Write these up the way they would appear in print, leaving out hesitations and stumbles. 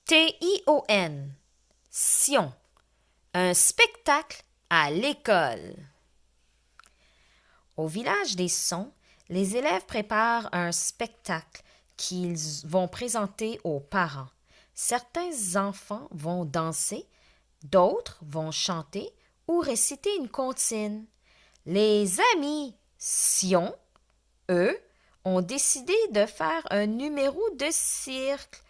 T-I-O-N. Sion. Un spectacle à l'école. Au village des sons, les élèves préparent un spectacle qu'ils vont présenter aux parents. Certains enfants vont danser, d'autres vont chanter ou réciter une comptine. Les amis Sion, eux, ont décidé de faire un numéro de cirque.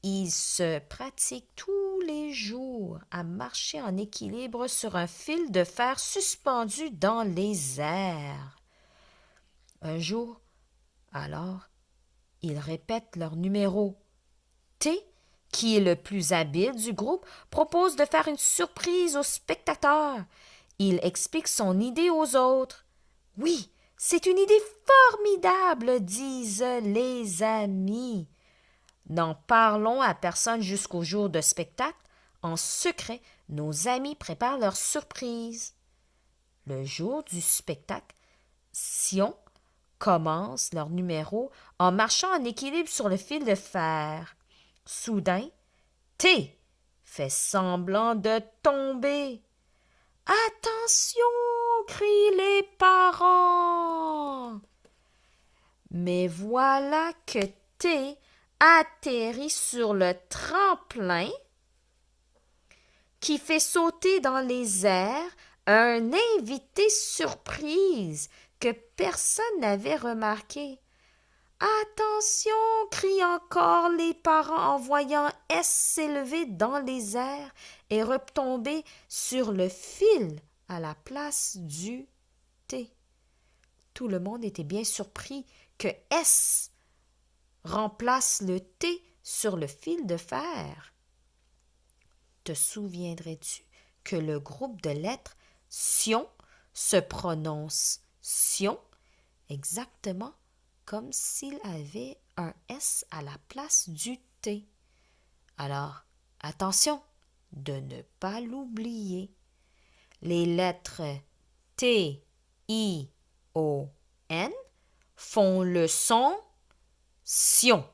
Ils se pratiquent tous les jours à marcher en équilibre sur un fil de fer suspendu dans les airs. Un jour, alors, ils répètent leur numéro. T, qui est le plus habile du groupe, propose de faire une surprise aux spectateurs. Il explique son idée aux autres. Oui, c'est une idée formidable, disent les amis. N'en parlons à personne jusqu'au jour de spectacle. En secret, nos amis préparent leur surprise. Le jour du spectacle, Sion commence leur numéro en marchant en équilibre sur le fil de fer. Soudain, T fait semblant de tomber. Attention, crient les parents. Mais voilà que T atterrit sur le tremplin qui fait sauter dans les airs un invité surprise que personne n'avait remarqué. Attention, crient encore les parents en voyant S s'élever dans les airs et retomber sur le fil à la place du T. Tout le monde était bien surpris que S remplace le T sur le fil de fer. Te souviendrais-tu que le groupe de lettres Sion se prononce Sion exactement comme s'il avait un S à la place du T. Alors, attention de ne pas l'oublier. Les lettres T, I, O, N font le son Sion.